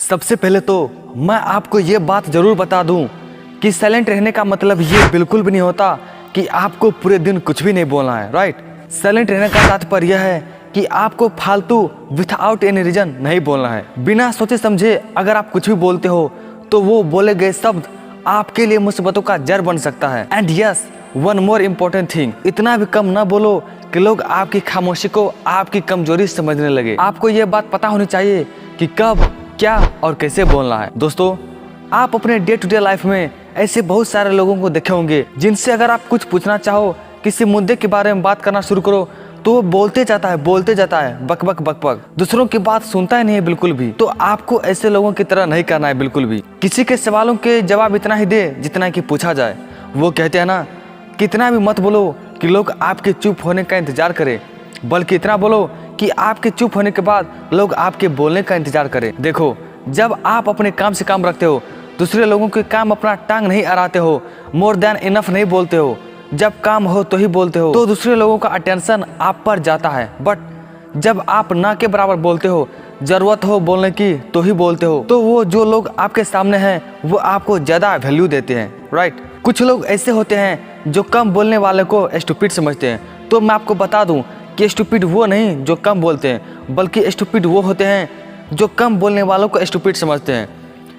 सबसे पहले तो मैं आपको ये बात ज़रूर बता दूं कि साइलेंट रहने का मतलब ये बिल्कुल भी नहीं होता कि आपको पूरे दिन कुछ भी नहीं बोलना है, राइट। साइलेंट रहने का तात्पर्य यह है कि आपको फालतू विथआउट एनी रीजन नहीं बोलना है। बिना सोचे समझे अगर आप कुछ भी बोलते हो तो वो बोले गए शब्द आपके लिए मुसीबतों का जड़ बन सकता है। And yes, one more important thing, इतना भी कम ना बोलो कि लोग आपकी खामोशी को आपकी कमजोरी समझने लगे। आपको ये बात पता होनी चाहिए कि कब, क्या और कैसे बोलना है। दोस्तों, आप अपने डे टू डे लाइफ में ऐसे बहुत सारे लोगों को देखे होंगे जिनसे अगर आप कुछ पूछना चाहो, किसी मुद्दे के बारे में बात करना शुरू करो तो वो बोलते जाता है, बक बक बक बक, दूसरों की बात सुनता ही नहीं है बिल्कुल भी। तो आपको ऐसे लोगों की तरह नहीं करना है बिल्कुल भी। किसी के सवालों के जवाब इतना ही दे जितना कि पूछा जाए। वो कहते हैं ना, कितना भी मत बोलो कि लोग आपके चुप होने का इंतजार करें, बल्कि इतना बोलो कि आपके चुप होने के बाद लोग आपके बोलने का इंतजार करें। देखो, जब आप अपने काम से काम रखते हो, दूसरे लोगों के काम अपना टांग नहीं अड़ाते हो, मोर देन इनफ नहीं बोलते हो, जब काम हो तो ही बोलते हो, तो दूसरे लोगों का अटेंशन आप पर जाता है। बट जब आप ना के बराबर बोलते हो, जरूरत हो बोलने की तो ही बोलते हो, तो वो जो लोग आपके सामने हैं वो आपको ज़्यादा वैल्यू देते हैं, राइट। कुछ लोग ऐसे होते हैं जो कम बोलने वाले को स्टूपिड समझते हैं। तो मैं आपको बता दूं कि स्टूपिड वो नहीं जो कम बोलते हैं, बल्कि स्टूपिड वो होते हैं जो कम बोलने वालों को स्टूपिड समझते हैं,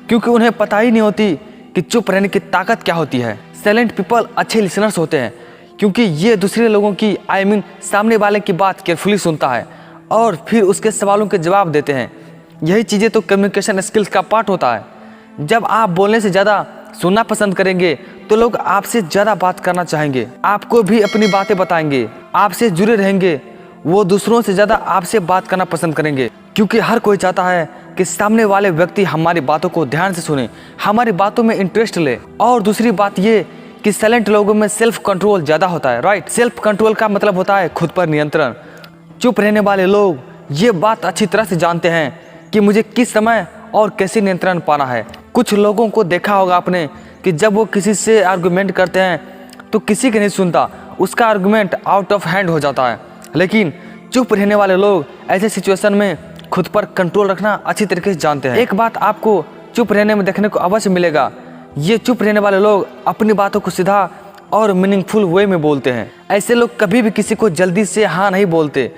क्योंकि उन्हें पता ही नहीं होती कि चुप रहने की ताकत क्या होती है। साइलेंट पीपल अच्छे लिसनर्स होते हैं क्योंकि ये दूसरे लोगों की सामने वाले की बात केयरफुली सुनता है और फिर उसके सवालों के जवाब देते हैं। यही चीज़ें तो कम्युनिकेशन स्किल्स का पार्ट होता है। जब आप बोलने से ज़्यादा सुनना पसंद करेंगे तो लोग आपसे ज़्यादा बात करना चाहेंगे, आपको भी अपनी बातें बताएंगे, आपसे जुड़े रहेंगे। वो दूसरों से ज़्यादा आपसे बात करना पसंद करेंगे क्योंकि हर कोई चाहता है कि सामने वाले व्यक्ति हमारी बातों को ध्यान से सुने, हमारी बातों में इंटरेस्ट ले। और दूसरी बात ये कि साइलेंट लोगों में सेल्फ कंट्रोल ज़्यादा होता है, राइट। सेल्फ कंट्रोल का मतलब होता है खुद पर नियंत्रण। चुप रहने वाले लोग ये बात अच्छी तरह से जानते हैं कि मुझे किस समय और कैसे नियंत्रण पाना है। कुछ लोगों को देखा होगा आपने कि जब वो किसी से आर्गुमेंट करते हैं तो किसी के नहीं सुनता, उसका आर्गुमेंट आउट ऑफ हैंड हो जाता है। लेकिन चुप रहने वाले लोग ऐसे सिचुएशन में खुद पर कंट्रोल रखना अच्छी तरीके से जानते हैं। एक बात आपको चुप रहने में देखने को अवश्य मिलेगा, ये चुप रहने वाले लोग अपनी बातों को सीधा और मीनिंगफुल वे में बोलते हैं। ऐसे लोग कभी भी किसी को जल्दी से हाँ नहीं बोलते।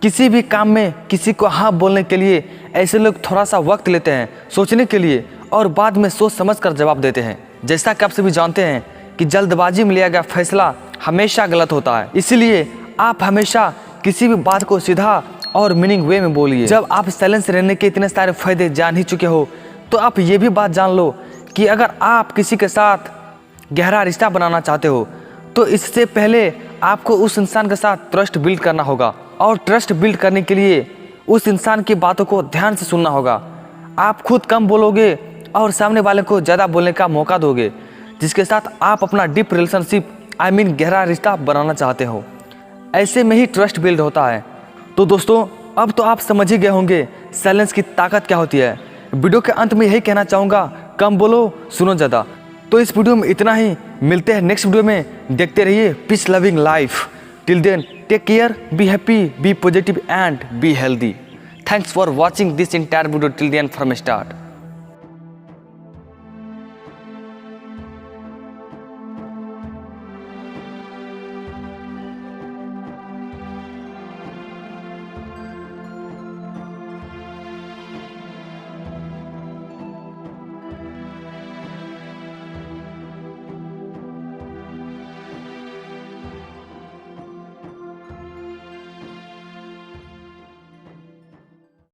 किसी भी काम में किसी को हाँ बोलने के लिए ऐसे लोग थोड़ा सा वक्त लेते हैं सोचने के लिए और बाद में सोच समझ कर जवाब देते हैं। जैसा कि आप सभी जानते हैं कि जल्दबाजी में लिया गया फैसला हमेशा गलत होता है, इसीलिए आप हमेशा किसी भी बात को सीधा और मीनिंग वे में बोलिए। जब आप साइलेंस रहने के इतने सारे फायदे जान ही चुके हो तो आप ये भी बात जान लो कि अगर आप किसी के साथ गहरा रिश्ता बनाना चाहते हो तो इससे पहले आपको उस इंसान के साथ ट्रस्ट बिल्ड करना होगा, और ट्रस्ट बिल्ड करने के लिए उस इंसान की बातों को ध्यान से सुनना होगा। आप खुद कम बोलोगे और सामने वाले को ज़्यादा बोलने का मौका दोगे, जिसके साथ आप अपना डीप रिलेशनशिप गहरा रिश्ता बनाना चाहते हो। ऐसे में ही ट्रस्ट बिल्ड होता है। तो दोस्तों, अब तो आप समझ ही गए होंगे साइलेंस की ताकत क्या होती है। वीडियो के अंत में यही कहना चाहूँगा, कम बोलो, सुनो ज़्यादा। तो इस वीडियो में इतना ही, मिलते हैं नेक्स्ट वीडियो में। देखते रहिए peace loving life. Till then, take care, be happy, be positive and be healthy. Thanks for watching this entire video till the end from start.